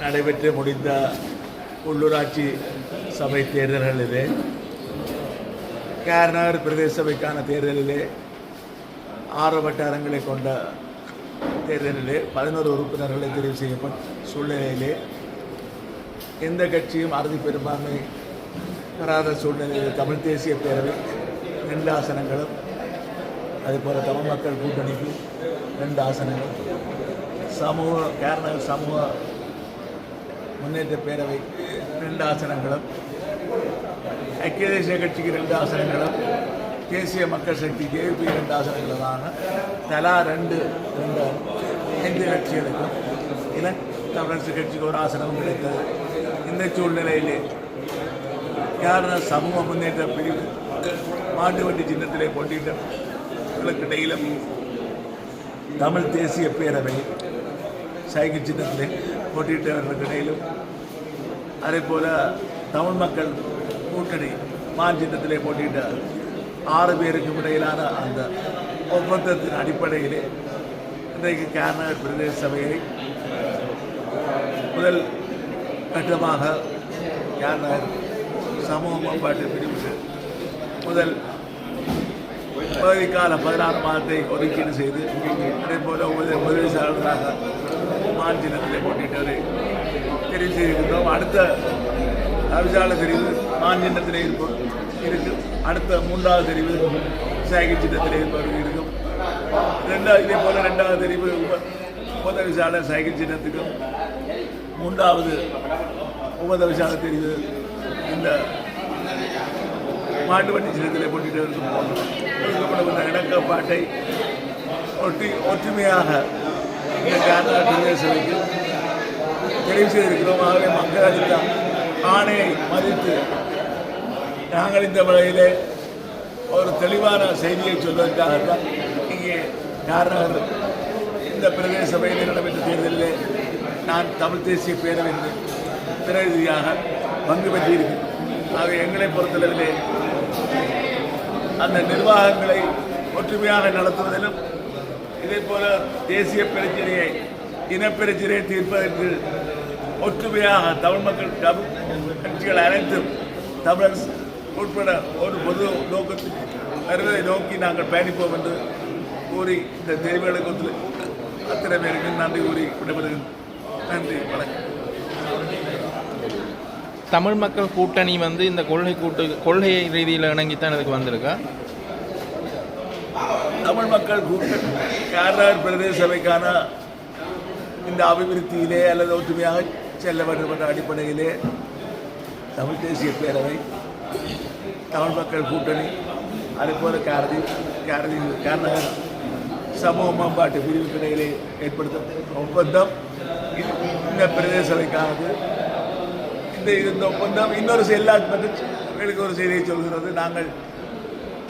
நடைபெற்று முடிந்த உள்ளூராட்சி சபை தேர்தல்களிலே கேரநகர் பிரதேச சபைக்கான தேர்தலிலே 6 வட்டாரங்களை கொண்ட தேர்தலிலே 11 உறுப்பினர்களை தெரிவு செய்யப்பட்ட சூழ்நிலையிலே எந்த கட்சியும் அறுதி பெரும்பான்மை பெறாத சூழ்நிலையில் தமிழ் தேசிய பேரவை 2 ஆசனங்களும் அதேபோல் தமிழ் மக்கள் கூட்டணிக்கு 2 ஆசனங்கள், கேரநகர் சமூக முன்னேற்ற பேரவை 2 ஆசனங்களும், ஐக்கிய தேசிய கட்சிக்கு 2 ஆசனங்களும், தேசிய மக்கள் சக்தி ஜேபி 2 ஆசனங்களுமான தலா 2 5 கட்சிகளுக்கும் தமிழரசு கட்சிக்கு 1 ஆசனமும் கிடைத்தது. இந்த சூழ்நிலையிலே கேரள சமூக முன்னேற்ற பிரிவு மாட்டு வண்டி சின்னத்திலே போட்டியிட்டவர்களுக்கு இடையிலும் தமிழ் தேசிய பேரவை சைக்கிள் சின்னத்திலே போட்டியிட்டவர்களுக்கு இடையிலும் அதேபோல் தமிழ் மக்கள் கூட்டணி மான் சின்னத்திலே போட்டியிட்ட 6 பேருக்கும் இடையிலான அந்த ஒப்பந்தத்தின் அடிப்படையிலே இன்றைக்கு கேரநகர் பிரதேச சபையை முதல் கட்டமாக கேரநகர் சமூக மேம்பாட்டு பிரிவுக்கு முதல் பகுதிக்கால 16 மாதத்தை ஒதுக்கீடு செய்து அதேபோல் உதவியாளர்களாக மாநிலத்திலே போட்டியிட்டவரை தெரிவு செய்திருக்கிறோம். அடுத்த தவிசாளர் தெரிவு மாநிலத்திலே இருக்கும். அடுத்த 3வது தெரிவு சைக்கிள் சின்னத்திலே இருப்பவர்கள் இருக்கும். இதே போல் 2வது தெரிவு உபதவிசாளர் சைக்கிள் சின்னத்துக்கும் 3வது உபதவிசாளர் தெரிவு இந்த மாட்டு வண்டி சின்னத்திலே போட்டியிட்டவருக்கும் கொடுக்கப்பட்ட இணக்கப்பாட்டை ஒற்றுமையாக இந்த கேரளா பிரதேச சபைக்கு தெரிவு செய்திருக்கிறோம். ஆகவே மக்கள் அளித்த ஆணையை மதித்து நாங்கள் இந்த முறையிலே ஒரு தெளிவான செய்தியை சொல்வதற்காகத்தான் இங்கே கேரநகர் இந்த பிரதேச சபையில் நடைபெற்ற தேர்தலிலே நான் தமிழ் தேசிய பேரவையின் பிரதிநிதியாக பங்கு பெற்றிருக்கிறேன். ஆகவே எங்களை பொறுத்தளவிலே அந்த நிர்வாகங்களை ஒற்றுமையாக நடத்துவதிலும் இதேபோல தேசிய பிரச்சனையை இனப்பிரச்சனையை தீர்ப்பதற்கு ஒற்றுமையாக தமிழ் மக்கள் கட்சிகள் அனைத்தும் தமிழர் உட்பட ஒரு பொது நோக்கத்துக்கு வருவதை நோக்கி நாங்கள் பயணிப்போம் என்று கூறி இந்த தெரிவுகளுக்கு அத்தனை பேருக்கு நன்றி கூறி விடைபெறுகிறேன். நன்றி, வணக்கம். தமிழ் மக்கள் கூட்டணி இந்த கொள்கை ரீதியில் இணங்கித்தான் இதுக்கு வந்திருக்கா? தமிழ் மக்கள் கூட்டணி கேரளா பிரதேச சபைக்கான இந்த அபிவிருத்தியிலே அல்லது ஒற்றுமையாக செல்ல வேண்டும் என்ற அடிப்படையிலே தமிழ் தேசிய பேரவை, தமிழ் மக்கள் கூட்டணி, அதேபோல் கேரநகர் சமூக மேம்பாட்டு பிரிவுக்கு இடையிலே ஏற்படுத்த ஒப்பந்தம் இந்த பிரதேச சபைக்கானது. இந்த ஒப்பந்தம் இன்னொரு எல்லாத்துக்கு ஒரு செய்தியை சொல்கிறது. நாங்கள்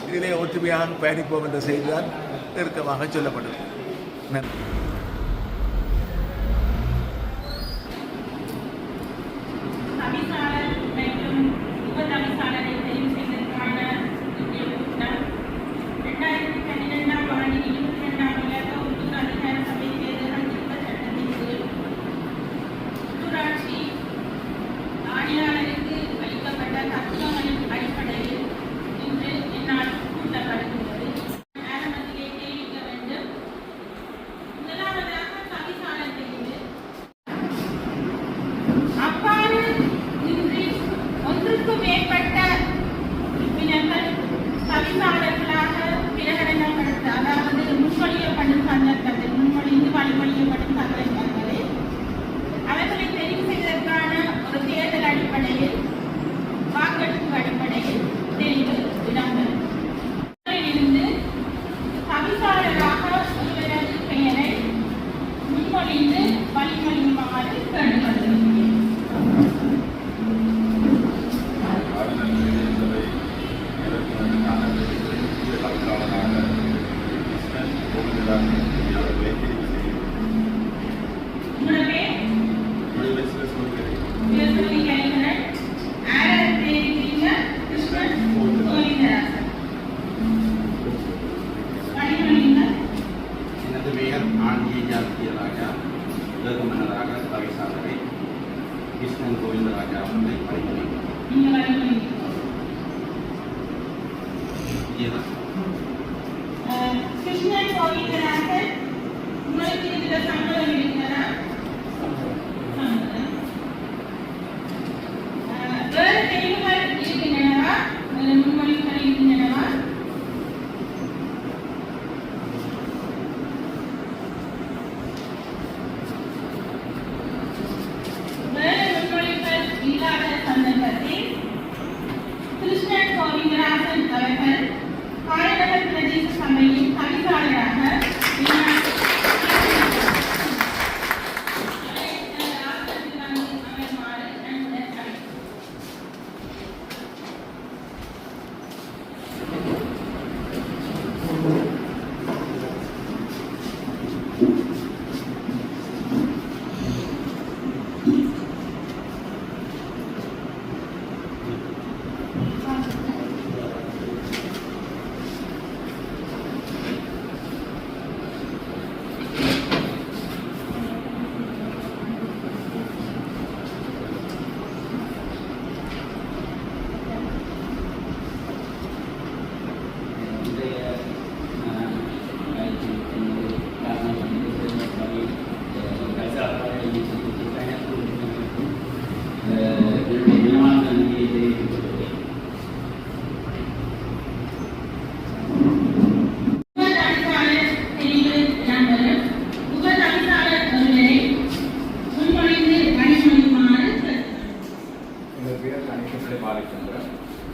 இதிலே ஒற்றுமையாக பயணிப்போம் என்ற செய்திதான் நெருக்கமாக சொல்லப்பட்டது. நன்றி. பெயர் ஆண்டிய ஜாத்தியராக உலக மன்னராக தவிசாளரை கிருஷ்ணன் கோவிந்தராஜா அவர்களை பணிபுரிகிறேன். கிருஷ்ணன் கோவிந்தராஜன் உங்களுக்கு இதுல சம்பளம் இருக்கிறதா? வேறு தெளிவுகள் இருக்கின்றனவா? வேறு முன்மொழிவுகள் இருக்கின்றனவா? வேறு முன்மொழிவுகள் இல்லாத சந்தர்ப்பத்தில் கிருஷ்ணன் கோவிந்தராஜன் அவர்கள் காரைநகர் பிரதேச சபையின் தவிசாளராக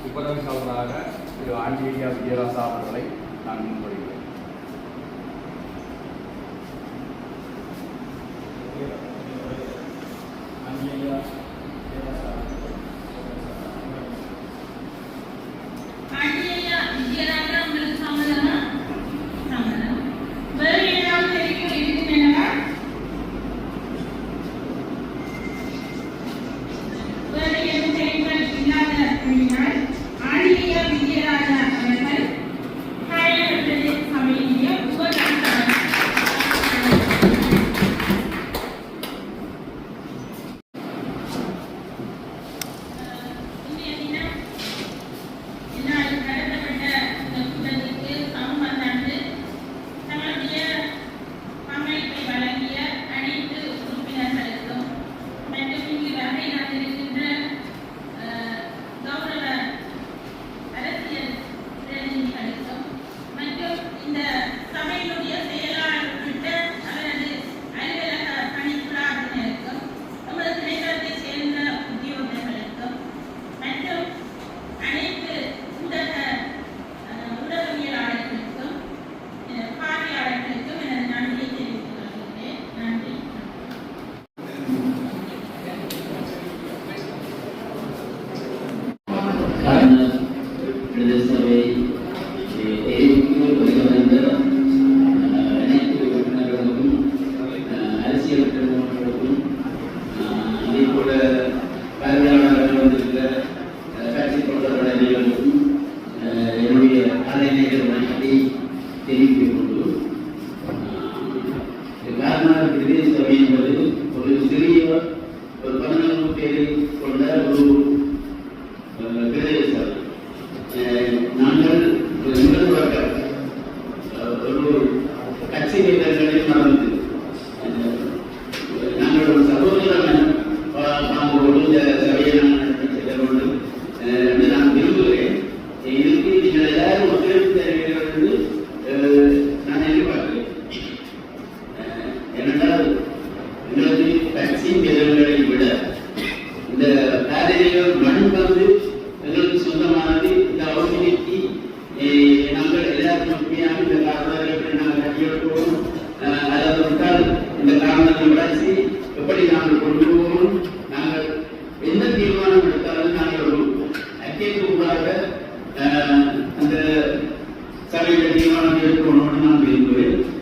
உபதவிசாளராக திரு ஆண்டியா விஜயராசா அவர்களை நான் முன்மொழிகிறேன்.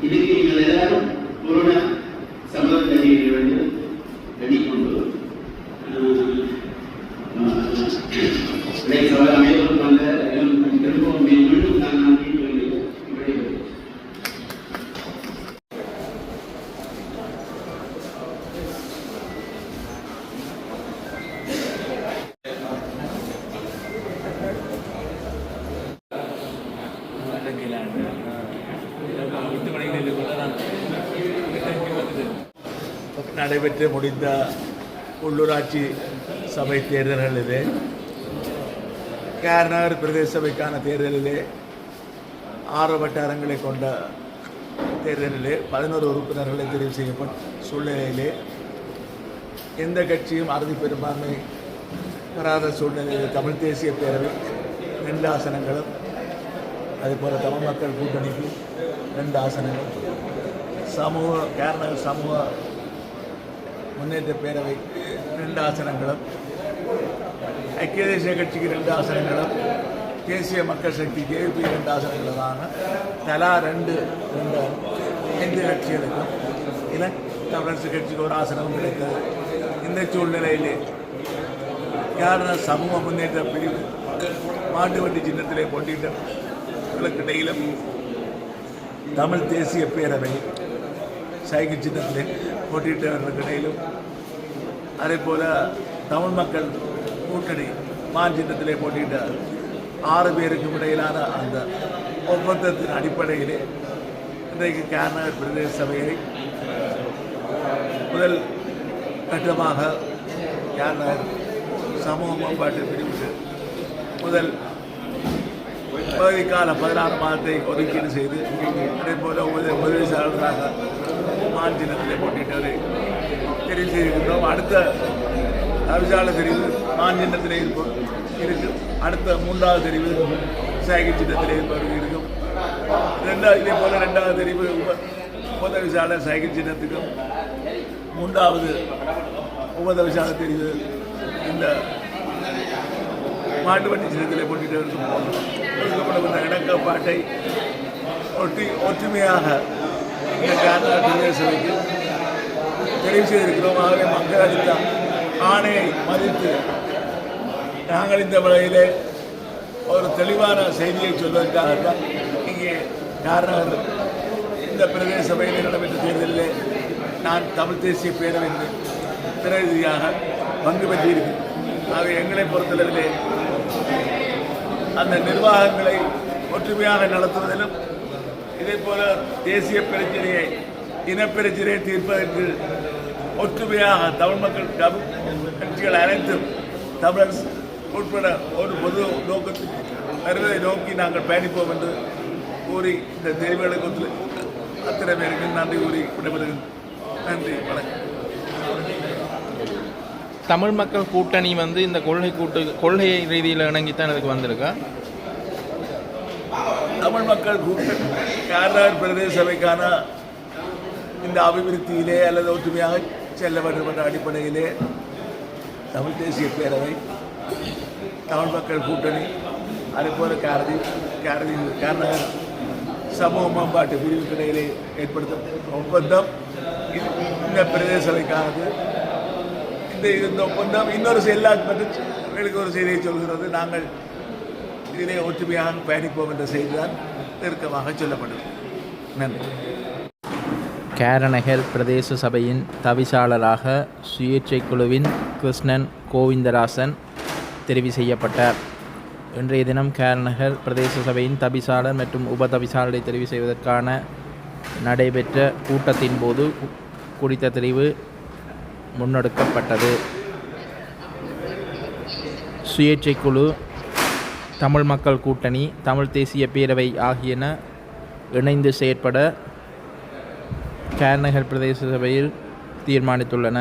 இதுக்கு நீங்கள் எல்லாரும் பூரண சம்மதம் தெரிவிக்க வேண்டும். நடைபெற்று முடிந்த உள்ளூராட்சி சபை தேர்தல்களிலே கேரநகர் பிரதேச சபைக்கான தேர்தலிலே 6 வட்டாரங்களை கொண்ட தேர்தலிலே 11 உறுப்பினர்களை தெரிவு செய்யப்பட்ட சூழ்நிலையிலே எந்த கட்சியும் அறுதி பெரும்பான்மை பெறாத சூழ்நிலையில் தமிழ் தேசிய பேரவை 2 ஆசனங்களும் அதேபோல் தமிழ் மக்கள் கூட்டணிக்கு 2 ஆசனங்களும் கேரநகர் சமூக முன்னேற்ற பேரவை 2 ஆசனங்களும் ஐக்கிய தேசிய கட்சிக்கு 2 ஆசனங்களும் தேசிய மக்கள் சக்தி கேபி 2 ஆசனங்களுமான தலா 2 கட்சிகளுக்கும் தமிழரசு கட்சிக்கு 1 ஆசனமும் கிடைத்தது. இந்த சூழ்நிலையிலே கேரள சமூக முன்னேற்ற பிரிவு மாட்டு வண்டி சின்னத்திலே போட்டியிட்டவர்களுக்கு இடையிலும் தமிழ் தேசிய பேரவை சைக்கிள் சின்னத்திலே போட்டியிட்டவர்களுக்கு இடையிலும் அதே போல தமிழ் மக்கள் கூட்டணி மான் சின்னத்திலே போட்டியிட்ட 6 பேருக்கும் இடையிலான அந்த ஒப்பந்தத்தின் அடிப்படையிலே இன்றைக்கு கேரநகர் பிரதேச சபையை முதல் கட்டமாக கேரநகர் சமூக மேம்பாட்டு பிரிவுக்கு முதல் பகுதிக்கால 16 மாதத்தை ஒதுக்கீடு செய்து அதே போல உதவியாளர்களாக மாநிலத்திலே போட்டியிட்டவரை தெரிவு செய்திருக்கிறோம். அடுத்த தவிசாளர் தெரிவு மாநிலத்திலே இருக்கு. அடுத்த 3வது தெரிவு சைக்கிள் சின்னத்திலே இருப்பவர்கள் இருக்கும். இதே போல 2வது தெரிவு உபதவிசாளர் சைக்கிள் சின்னத்துக்கும் 3வது உபதவிசாளர் தெரிவு இந்த மாட்டு வண்டி சின்னத்திலே போட்டியிட்டவருக்கும் கொடுக்கப்பட்ட இணக்கப்பாட்டை ஒற்றுமையாக இந்த கேரளா பிரதேச சபைக்கு தெரிவு செய்திருக்கிறோம். ஆகவே மக்கள் அளித்த ஆணையை மதித்து நாங்கள் இந்த வகையிலே ஒரு தெளிவான செய்தியை சொல்வதற்காகத்தான் இங்கே கேரநகர் இந்த பிரதேச சபையில் நடைபெற்ற தேர்தலில் நான் தமிழ் தேசிய பேரவையின் பிரதிநிதியாக பங்கு பெற்றிருக்கிறேன். ஆகவே எங்களை பொறுத்தளவிலே அந்த நிர்வாகங்களை ஒற்றுமையாக நடத்துவதிலும் இதே போல தேசிய பிரச்சனையை இனப்பிரச்சனையை தீர்ப்பதற்கு ஒற்றுமையாக தமிழ் மக்கள் கட்சிகள் அனைத்தும் தமிழர் உட்பட ஒரு பொது நோக்கத்துக்கு வருவதை நோக்கி நாங்கள் பயணிப்போம் என்று கூறி இந்த தெரிவுகளுக்கு அத்தனை பேருக்கு நன்றி கூறி விடைபெறுகிறேன். நன்றி, வணக்கம். தமிழ் மக்கள் கூட்டணி வந்து இந்த கொள்கை ரீதியில் இணங்கித்தான் இதுக்கு வந்திருக்கா? தமிழ் மக்கள் கூட்டணி கேரளா பிரதேச சபைக்கான இந்த அபிவிருத்தியிலே அல்லது ஒற்றுமையாக செல்ல வேண்டும் என்ற அடிப்படையிலே தமிழ் தேசிய பேரவை தமிழ் மக்கள் கூட்டணி அதேபோல கேரநகர் சமூக மேம்பாட்டு பிரிவுக்கு இடையிலே ஏற்படுத்தும் ஒப்பந்தம் இந்த பிரதேச சபைக்கானது. இந்த ஒப்பந்தம் இன்னொரு எல்லாத்துக்கு ஒரு செய்தியை சொல்கிறது. நாங்கள் இதிலே ஒற்றுமையாக பயணிப்போம் என்ற செய்திதான் நெருக்கமாக சொல்லப்பட்டது. நன்றி. கேரநகர் பிரதேச சபையின் தவிசாளராக சுயேட்சை குழுவின் கிருஷ்ணன் கோவிந்தராசன் தெரிவு செய்யப்பட்டார். இன்றைய தினம் கேரநகர் பிரதேச சபையின் தவிசாளர் மற்றும் உபதவிசாளரை தெரிவு செய்வதற்கான நடைபெற்ற கூட்டத்தின் போது குறித்த தெரிவு முன்னெடுக்கப்பட்டது. சுயேட்சை குழு, தமிழ் மக்கள் கூட்டணி, தமிழ் தேசிய பேரவை ஆகியன இணைந்து செயற்பட கேரநகர் பிரதேச சபையில் தீர்மானித்துள்ளன.